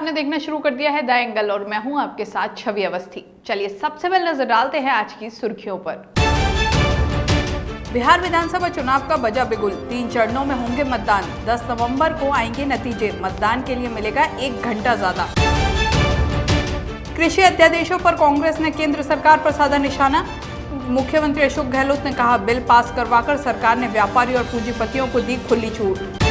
आपने देखना शुरू कर दिया है द एंगल और मैं हूं आपके साथ छवि अवस्थी। चलिए सबसे पहले नजर डालते हैं आज की सुर्खियों पर। बिहार विधानसभा चुनाव का बजा बिगुल, 3 चरणों में होंगे मतदान। 10 नवंबर को आएंगे नतीजे, मतदान के लिए मिलेगा 1 घंटा ज्यादा। कृषि अध्यादेशों पर कांग्रेस ने केंद्र सरकार पर साधा निशाना। मुख्यमंत्री अशोक गहलोत ने कहा, बिल पास करवाकर सरकार ने व्यापारी और पूंजीपतियों को दी खुली छूट।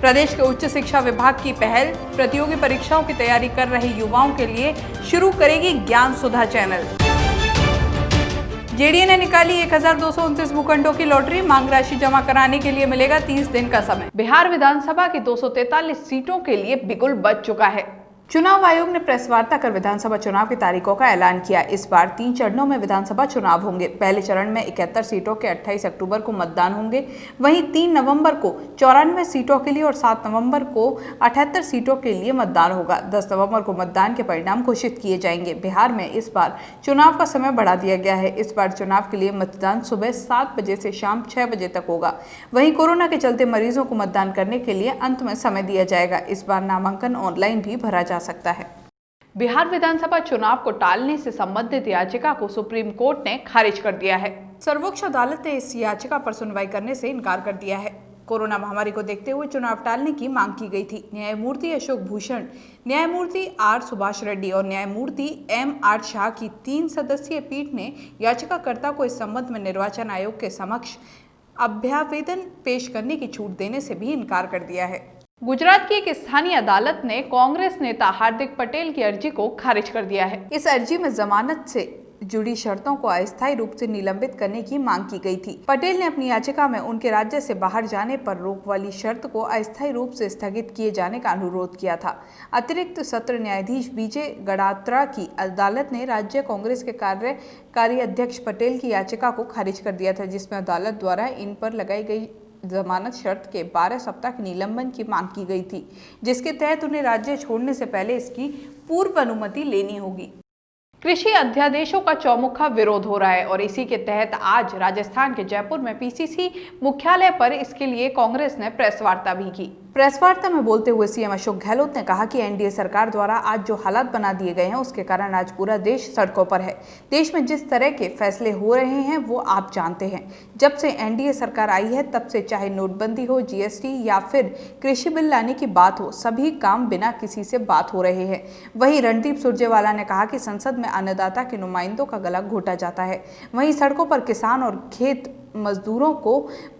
प्रदेश के उच्च शिक्षा विभाग की पहल, प्रतियोगी परीक्षाओं की तैयारी कर रहे युवाओं के लिए शुरू करेगी ज्ञान सुधा चैनल। जेडीए ने निकाली 1229 भूखंडों की लॉटरी, मांग राशि जमा कराने के लिए मिलेगा 30 दिन का समय। बिहार विधानसभा की 243 सीटों के लिए बिगुल बज चुका है। चुनाव आयोग ने प्रेस वार्ता कर विधानसभा चुनाव की तारीखों का ऐलान किया। इस बार 3 चरणों में विधानसभा चुनाव होंगे। पहले चरण में 71 सीटों के 28 अक्टूबर को मतदान होंगे। वहीं 3 नवंबर को 94 सीटों के लिए और 7 नवंबर को 78 सीटों के लिए मतदान होगा। 10 नवंबर को मतदान के परिणाम घोषित किए जाएंगे। बिहार में इस बार चुनाव का समय बढ़ा दिया गया है। इस बार चुनाव के लिए मतदान सुबह 7 बजे से शाम 6 बजे तक होगा। वहीं कोरोना के चलते मरीजों को मतदान करने के लिए अंत में समय दिया जाएगा। इस बार नामांकन ऑनलाइन भी भरा जा सकता है। बिहार विधानसभा चुनाव को टालने से संबंधित याचिका को सुप्रीम कोर्ट ने खारिज कर दिया है। सर्वोच्च अदालत ने इस याचिका पर सुनवाई करने से इनकार कर दिया है। कोरोना महामारी को देखते हुए चुनाव टालने की मांग की गई थी। न्यायमूर्ति अशोक भूषण, न्यायमूर्ति आर सुभाष रेड्डी और न्यायमूर्ति एम.आर. शाह की 3 सदस्यीय पीठ ने याचिकाकर्ता को इस संबंध में निर्वाचन आयोग के समक्ष अभ्यावेदन पेश करने की छूट देने से भी इनकार कर दिया है। गुजरात की एक स्थानीय अदालत ने कांग्रेस नेता हार्दिक पटेल की अर्जी को खारिज कर दिया है। इस अर्जी में जमानत से जुड़ी शर्तों को अस्थायी रूप से निलंबित करने की मांग की गई थी। पटेल ने अपनी याचिका में उनके राज्य से बाहर जाने पर रोक वाली शर्त को अस्थायी रूप से स्थगित किए जाने का अनुरोध किया था। अतिरिक्त सत्र न्यायाधीश विजय गडात्रा की अदालत ने राज्य कांग्रेस के कार्यकारी अध्यक्ष पटेल की याचिका को खारिज कर दिया था, जिसमें अदालत द्वारा इन पर लगाई गई जमानत शर्त के 12 सप्ताह के निलंबन की मांग की गई थी, जिसके तहत उन्हें राज्य छोड़ने से पहले इसकी पूर्व अनुमति लेनी होगी। कृषि अध्यादेशों का चौमुखा विरोध हो रहा है और इसी के तहत आज राजस्थान के जयपुर में पीसीसी मुख्यालय पर इसके लिए कांग्रेस ने प्रेस वार्ता भी की। प्रेस वार्ता में बोलते हुए सीएम अशोक गहलोत ने कहा कि एनडीए सरकार द्वारा आज जो हालात बना दिए गए हैं उसके कारण आज पूरा देश सड़कों पर है। देश में जिस तरह के फैसले हो रहे हैं वो आप जानते हैं। जब से एनडीए सरकार आई है तब से चाहे नोटबंदी हो, जीएसटी या फिर कृषि बिल लाने की बात हो, सभी काम बिना किसी से बात हो रहे हैं। वहीं रणदीप सुरजेवाला ने कहा कि संसद में अन्नदाता के नुमाइंदों का गला घोटा जाता है, वहीं सड़कों पर किसान और खेत मजदूरों को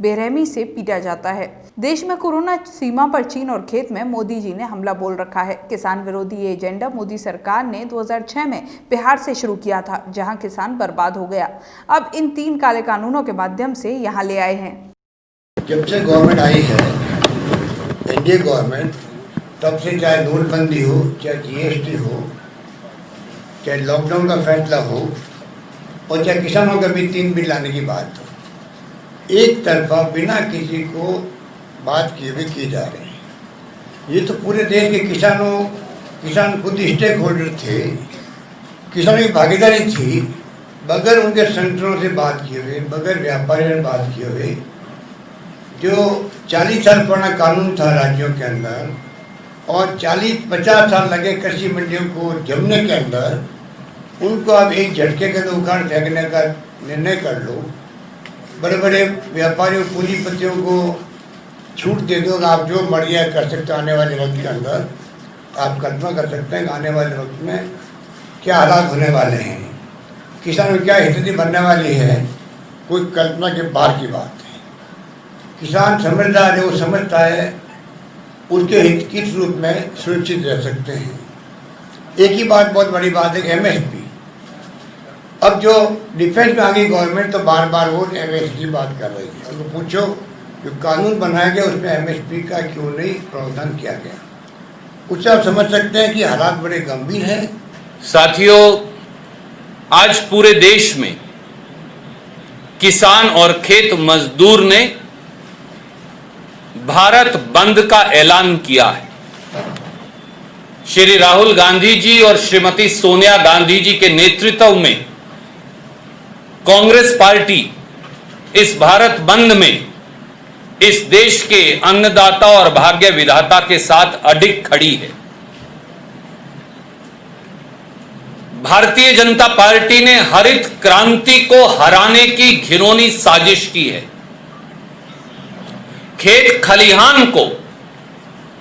बेरहमी से पीटा जाता है। देश में कोरोना सीमा पर चीन और खेत में मोदी जी ने हमला बोल रखा है। किसान विरोधी ये एजेंडा मोदी सरकार ने 2006 में बिहार से शुरू किया था, जहां किसान बर्बाद हो गया। अब इन 3 काले कानूनों के माध्यम से यहां ले आए हैं। जब से गवर्नमेंट आई है एनडीए गवर्नमेंट, तब से चाहे नोटबंदी हो, चाहे जीएसटी हो, चाहे लॉकडाउन का फैसला हो और चाहे किसानों का भी 3 बिल लाने की बात हो, एक तरफा बिना किसी को बात किए हुए की जा रही है। ये तो पूरे देश के किसान खुद स्टेक होल्डर थे, किसानों की भागीदारी थी। बगैर उनके संगठनों से बात किए हुए, बगैर व्यापारियों से बात किए हुए, जो 40 साल पुराना कानून था राज्यों के अंदर और 40-50 साल लगे कृषि मंडियों को जमने के अंदर, उनको अब एक झटके के अंदर उखाड़ फेंकने का निर्णय कर लो। बड़े बड़े व्यापारियों पूंजीपतियों को छूट दे दो, आप जो मर्जी कर सकते हो। आने वाले वक्त के अंदर आप कल्पना कर सकते हैं कि आने वाले वक्त में क्या हालात होने वाले हैं, किसानों की क्या स्थिति बनने वाली है, कोई कल्पना के बाहर की बात है। किसान समझदार है, वो समझता है उसके हित किस रूप में सुरक्षित रह सकते हैं। एक ही बात, बहुत बड़ी बात है, एमएसपी। अब जो डिफेंस में आ गई गवर्नमेंट तो बार बार वो एमएसपी की बात कर रही है। तो पूछो जो कानून बनाया गया उसमें एमएसपी का क्यों नहीं प्रावधान किया गया, उससे आप समझ सकते हैं कि हालात बड़े गंभीर हैं। साथियों, आज पूरे देश में किसान और खेत मजदूर ने भारत बंद का ऐलान किया है। श्री राहुल गांधी जी और श्रीमती सोनिया गांधी जी के नेतृत्व में कांग्रेस पार्टी इस भारत बंद में इस देश के अन्नदाता और भाग्य विधाता के साथ अडिग खड़ी है। भारतीय जनता पार्टी ने हरित क्रांति को हराने की घिनौनी साजिश की है। खेत खलिहान को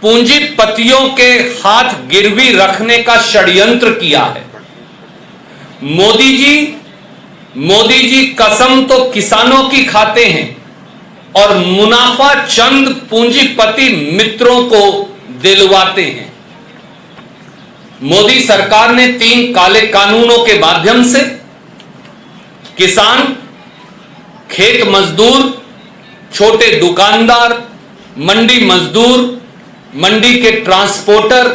पूंजीपतियों के हाथ गिरवी रखने का षड्यंत्र किया है। मोदी जी कसम तो किसानों की खाते हैं और मुनाफा चंद पूंजीपति मित्रों को दिलवाते हैं। मोदी सरकार ने 3 काले कानूनों के माध्यम से किसान, खेत मजदूर, छोटे दुकानदार, मंडी मजदूर, मंडी के ट्रांसपोर्टर,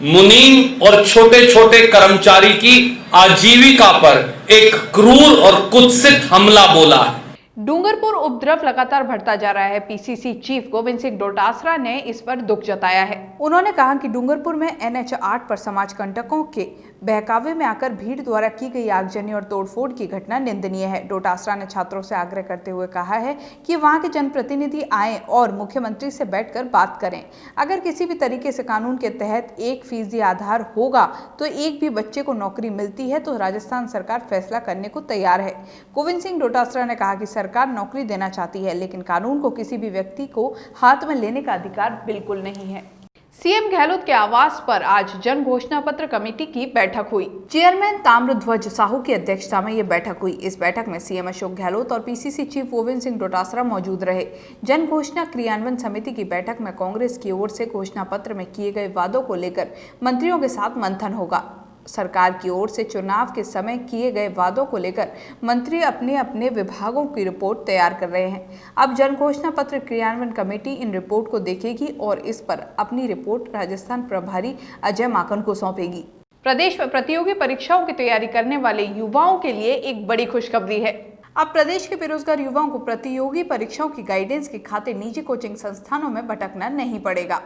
मुनीम और छोटे छोटे कर्मचारी की आजीविका पर एक क्रूर और कुत्सित हमला बोला है। डूंगरपुर उपद्रव लगातार बढ़ता जा रहा है। पीसीसी चीफ गोविंद सिंह डोटासरा ने इस पर दुख जताया है। उन्होंने कहा कि डूंगरपुर में NH 8 पर समाज कंटकों के बहकावे में आकर भीड़ द्वारा की गई आगजनी और तोड़फोड़ की घटना निंदनीय है। डोटासरा ने छात्रों से आग्रह करते हुए कहा है कि वहां के जनप्रतिनिधि आए और मुख्यमंत्री से बैठकर बात करें। अगर किसी भी तरीके से कानून के तहत 1% आधार होगा तो एक भी बच्चे को नौकरी मिलती है तो राजस्थान सरकार फैसला करने को तैयार है। गोविंद सिंह डोटासरा ने कहा कि सरकार नौकरी देना चाहती है, लेकिन कानून को किसी भी व्यक्ति को हाथ में लेने का अधिकार बिल्कुल नहीं है। सीएम गहलोत के आवास पर आज जन घोषणा पत्र कमेटी की बैठक हुई। चेयरमैन ताम्रध्वज साहू की अध्यक्षता में यह बैठक हुई। इस बैठक में सीएम अशोक गहलोत और पीसीसी चीफ गोविंद सिंह डोटासरा मौजूद रहे। जन घोषणा क्रियान्वयन समिति की बैठक में कांग्रेस की ओर से घोषणा पत्र में किए गए वादों को लेकर मंत्रियों के साथ मंथन होगा। सरकार की ओर से चुनाव के समय किए गए वादों को लेकर मंत्री अपने अपने विभागों की रिपोर्ट तैयार कर रहे हैं। अब जन घोषणा पत्र क्रियान्वयन कमेटी इन रिपोर्ट को देखेगी और इस पर अपनी रिपोर्ट राजस्थान प्रभारी अजय माकन को सौंपेगी। प्रदेश में प्रतियोगी परीक्षाओं की तैयारी करने वाले युवाओं के लिए एक बड़ी खुशखबरी है। अब प्रदेश के बेरोजगार युवाओं को प्रतियोगी परीक्षाओं की गाइडेंस के खातिर निजी कोचिंग संस्थानों में भटकना नहीं पड़ेगा।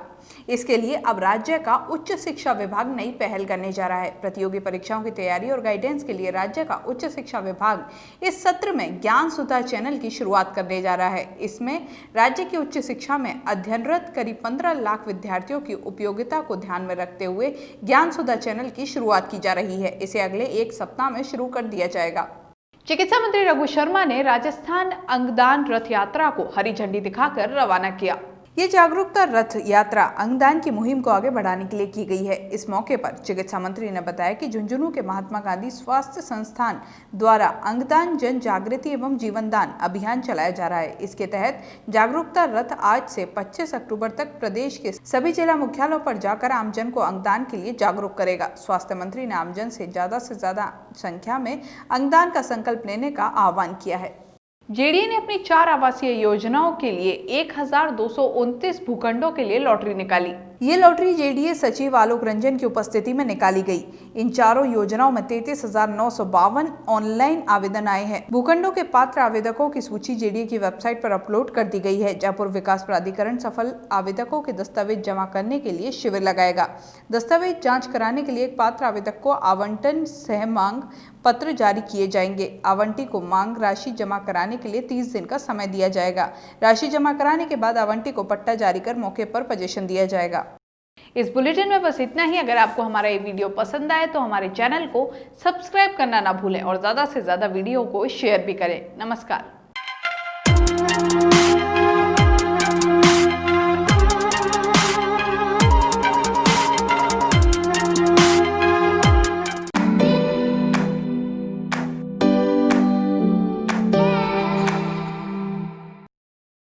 इसके लिए अब राज्य का उच्च शिक्षा विभाग नई पहल करने जा रहा है। प्रतियोगी परीक्षाओं की तैयारी और गाइडेंस के लिए राज्य का उच्च शिक्षा विभाग इस सत्र में ज्ञान सुधा चैनल की शुरुआत करने जा रहा है। इसमें राज्य की उच्च शिक्षा में अध्ययनरत करीब 15 लाख विद्यार्थियों की उपयोगिता को ध्यान में रखते हुए ज्ञान सुधा चैनल की शुरुआत की जा रही है। इसे अगले 1 सप्ताह में शुरू कर दिया जाएगा। चिकित्सा मंत्री रघु शर्मा ने राजस्थान अंगदान रथ यात्रा को हरी झंडी दिखाकर रवाना किया। ये जागरूकता रथ यात्रा अंगदान की मुहिम को आगे बढ़ाने के लिए की गई है। इस मौके पर चिकित्सा मंत्री ने बताया कि झुंझुनू के महात्मा गांधी स्वास्थ्य संस्थान द्वारा अंगदान जन जागृति एवं जीवनदान अभियान चलाया जा रहा है। इसके तहत जागरूकता रथ आज से 25 अक्टूबर तक प्रदेश के सभी जिला मुख्यालयों पर जाकर आमजन को अंगदान के लिए जागरूक करेगा। स्वास्थ्य मंत्री ने आमजन से ज्यादा संख्या में अंगदान का संकल्प लेने का आह्वान किया है। जेडीए ने अपनी 4 आवासीय योजनाओं के लिए 1229 भूखंडों के लिए लॉटरी निकाली। ये लॉटरी जेडीए सचिव आलोक रंजन की उपस्थिति में निकाली गई। इन चारों योजनाओं में 33,952 ऑनलाइन आवेदन आए हैं। भूखंडों के पात्र आवेदकों की सूची जेडीए की वेबसाइट पर अपलोड कर दी गई है। जयपुर विकास प्राधिकरण सफल आवेदकों के दस्तावेज जमा करने के लिए शिविर लगाएगा। दस्तावेज जांच कराने के लिए एक पात्र आवेदक को आवंटन सह मांग पत्र जारी किए जाएंगे। आवंटी को मांग राशि जमा कराने के लिए 30 दिन का समय दिया जाएगा। राशि जमा कराने के बाद आवंटी को पट्टा जारी कर मौके पर पोजीशन दिया जाएगा। इस बुलेटिन में बस इतना ही। अगर आपको हमारा ये वीडियो पसंद आए तो हमारे चैनल को सब्सक्राइब करना ना भूलें और ज़्यादा से ज़्यादा वीडियो को शेयर भी करें। नमस्कार।